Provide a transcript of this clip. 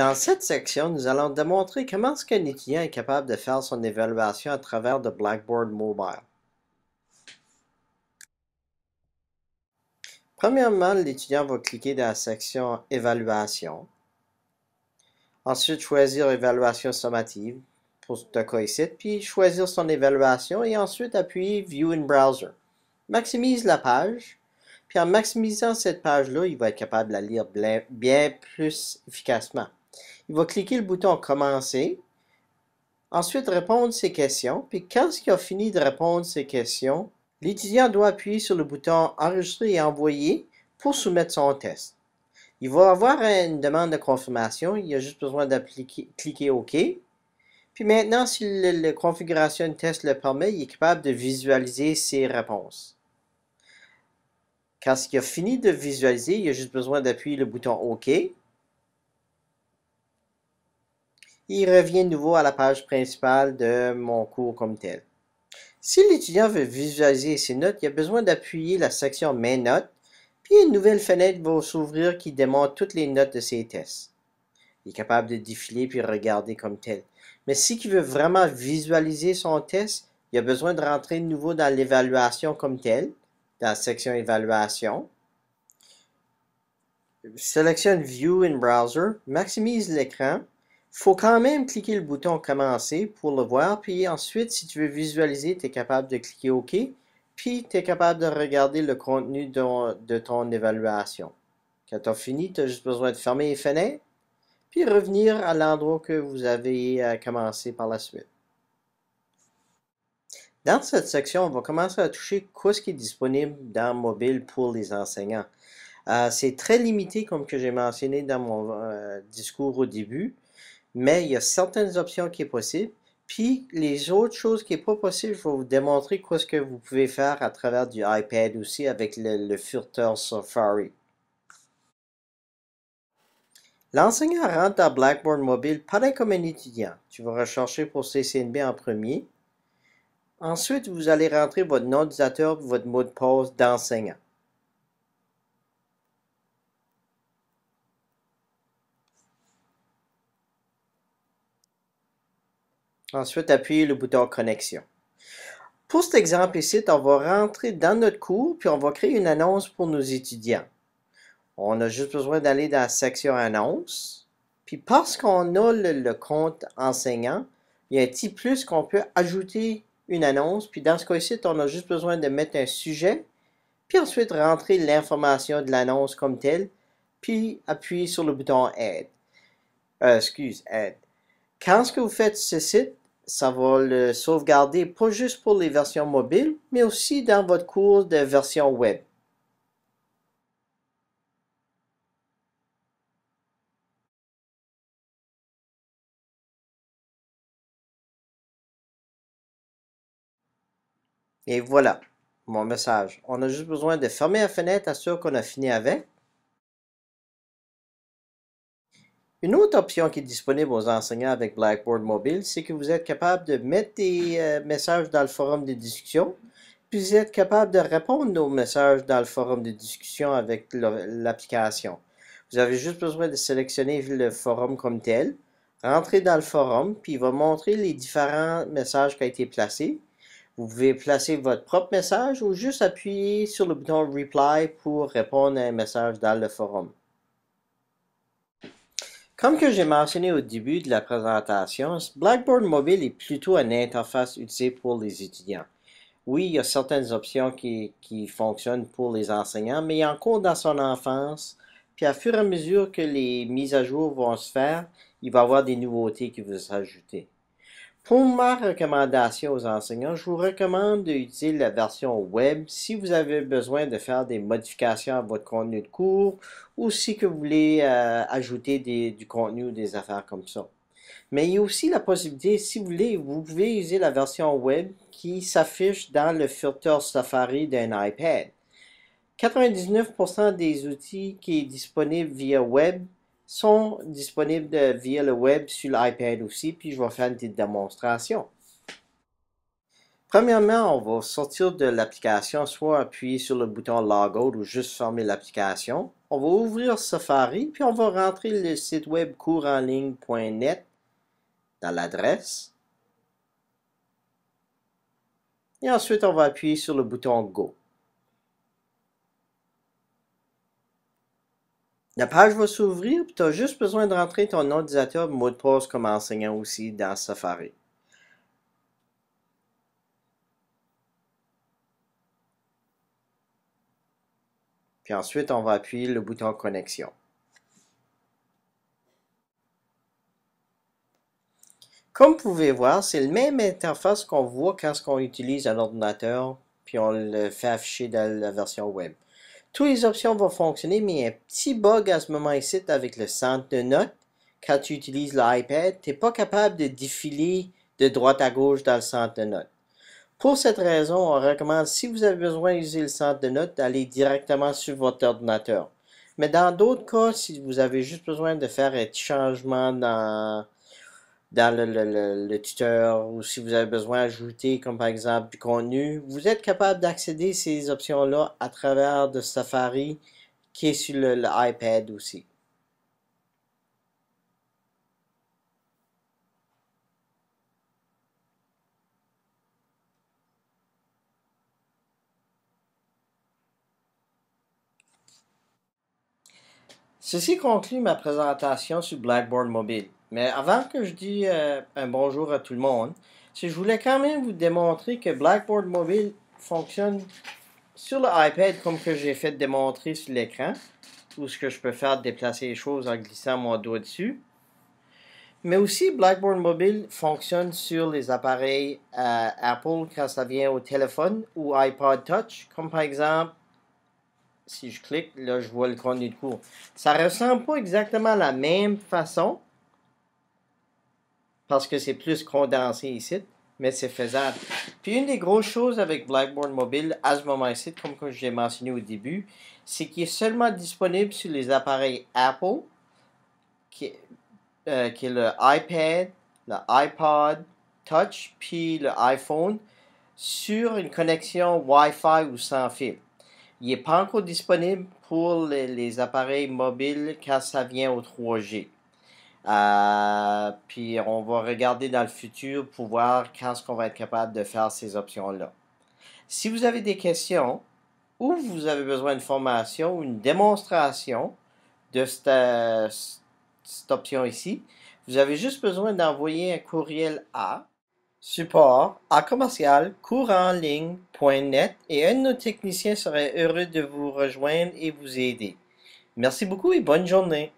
Dans cette section, nous allons démontrer comment est-ce qu'un étudiant est capable de faire son évaluation à travers de Blackboard Mobile. Premièrement, l'étudiant va cliquer dans la section Évaluation. Ensuite, choisir Évaluation sommative pour ce cas ici, puis choisir son évaluation et ensuite appuyer View in Browser. Maximise la page, puis en maximisant cette page-là, il va être capable de la lire bien plus efficacement. Il va cliquer le bouton Commencer, ensuite répondre ses questions, puis quand il a fini de répondre ses questions, l'étudiant doit appuyer sur le bouton Enregistrer et envoyer pour soumettre son test. Il va avoir une demande de confirmation, il a juste besoin de cliquer OK. Puis maintenant, si la configuration de test le permet, il est capable de visualiser ses réponses. Quand il a fini de visualiser, il a juste besoin d'appuyer le bouton OK. Il revient de nouveau à la page principale de mon cours comme tel. Si l'étudiant veut visualiser ses notes, il a besoin d'appuyer la section Mes notes, puis une nouvelle fenêtre va s'ouvrir qui démontre toutes les notes de ses tests. Il est capable de défiler puis regarder comme tel. Mais si il veut vraiment visualiser son test, il a besoin de rentrer de nouveau dans l'évaluation comme tel, dans la section Évaluation. Sélectionne View in Browser, maximise l'écran. Il faut quand même cliquer le bouton Commencer pour le voir, puis ensuite, si tu veux visualiser, tu es capable de cliquer OK, puis tu es capable de regarder le contenu de ton évaluation. Quand tu as fini, tu as juste besoin de fermer les fenêtres, puis revenir à l'endroit que vous avez commencé par la suite. Dans cette section, on va commencer à toucher ce qui est disponible dans mobile pour les enseignants. C'est très limité, comme que j'ai mentionné dans mon discours au début, mais il y a certaines options qui sont possibles. Puis les autres choses qui n'est pas possible, je vais vous démontrer ce que vous pouvez faire à travers du iPad aussi avec le filtre Safari. L'enseignant rentre dans Blackboard Mobile pareil comme un étudiant. Tu vas rechercher pour CCNB en premier. Ensuite, vous allez rentrer votre nom d'utilisateur et votre mot de passe d'enseignant. Ensuite, appuyez le bouton Connexion. Pour cet exemple ici, on va rentrer dans notre cours, puis on va créer une annonce pour nos étudiants. On a juste besoin d'aller dans la section Annonce. Puis parce qu'on a le compte enseignant, il y a un petit plus qu'on peut ajouter une annonce. Puis dans ce cas-ci, on a juste besoin de mettre un sujet, puis ensuite rentrer l'information de l'annonce comme telle, puis appuyer sur le bouton Add. Add. Quand ce que vous faites ceci, ça va le sauvegarder pas juste pour les versions mobiles, mais aussi dans votre cours de version web. Et voilà, mon message. On a juste besoin de fermer la fenêtre, assurer qu'on a fini avec. Une autre option qui est disponible aux enseignants avec Blackboard Mobile, c'est que vous êtes capable de mettre des messages dans le forum de discussion, puis vous êtes capable de répondre aux messages dans le forum de discussion avec l'application. Vous avez juste besoin de sélectionner le forum comme tel, rentrer dans le forum, puis il va montrer les différents messages qui ont été placés. Vous pouvez placer votre propre message ou juste appuyer sur le bouton Reply pour répondre à un message dans le forum. Comme que j'ai mentionné au début de la présentation, Blackboard Mobile est plutôt une interface utilisée pour les étudiants. Oui, il y a certaines options qui fonctionnent pour les enseignants, mais il est encore dans son enfance. Puis à fur et à mesure que les mises à jour vont se faire, il va y avoir des nouveautés qui vont s'ajouter. Pour ma recommandation aux enseignants, je vous recommande d'utiliser la version web si vous avez besoin de faire des modifications à votre contenu de cours ou si que vous voulez ajouter du contenu ou des affaires comme ça. Mais il y a aussi la possibilité, si vous voulez, vous pouvez utiliser la version web qui s'affiche dans le filtre Safari d'un iPad. 99% des outils qui sont disponibles via web sont disponibles via le web sur l'iPad aussi, puis je vais faire une petite démonstration. Premièrement, on va sortir de l'application, soit appuyer sur le bouton Logout ou juste fermer l'application. On va ouvrir Safari, puis on va rentrer le site web coursenligne.net dans l'adresse. Et ensuite, on va appuyer sur le bouton Go. La page va s'ouvrir, puis tu as juste besoin de rentrer ton nom d'utilisateur et mot de passe comme enseignant aussi dans Safari. Puis ensuite, on va appuyer le bouton Connexion. Comme vous pouvez voir, c'est le même interface qu'on voit quand on utilise un ordinateur, puis on le fait afficher dans la version web. Toutes les options vont fonctionner, mais il y a un petit bug à ce moment ici avec le centre de notes. Quand tu utilises l'iPad, tu n'es pas capable de défiler de droite à gauche dans le centre de notes. Pour cette raison, on recommande, si vous avez besoin d'utiliser le centre de notes, d'aller directement sur votre ordinateur. Mais dans d'autres cas, si vous avez juste besoin de faire un petit changement dans le tuteur, ou si vous avez besoin d'ajouter, comme par exemple, du contenu, vous êtes capable d'accéder à ces options-là à travers de Safari, qui est sur l'iPad aussi. Ceci conclut ma présentation sur Blackboard Mobile. Mais avant que je dise un bonjour à tout le monde, je voulais quand même vous démontrer que Blackboard Mobile fonctionne sur l'iPad comme que j'ai fait démontrer sur l'écran, où ce que je peux faire déplacer les choses en glissant mon doigt dessus. Mais aussi, Blackboard Mobile fonctionne sur les appareils Apple quand ça vient au téléphone ou iPod Touch, comme par exemple, si je clique, là, je vois le contenu de cours. Ça ressemble pas exactement à la même façon, parce que c'est plus condensé ici, mais c'est faisable. Puis une des grosses choses avec Blackboard Mobile, à ce moment-ci, comme j'ai mentionné au début, c'est qu'il est seulement disponible sur les appareils Apple, qui est le iPad, le iPod Touch, puis le iPhone, sur une connexion Wi-Fi ou sans fil. Il n'est pas encore disponible pour les appareils mobiles quand ça vient au 3G. Puis on va regarder dans le futur pour voir quand est-ce qu'on va être capable de faire ces options-là. Si vous avez des questions ou vous avez besoin de formation ou une démonstration de cette option ici, vous avez juste besoin d'envoyer un courriel à support@coursenligne.net et un de nos techniciens serait heureux de vous rejoindre et vous aider. Merci beaucoup et bonne journée.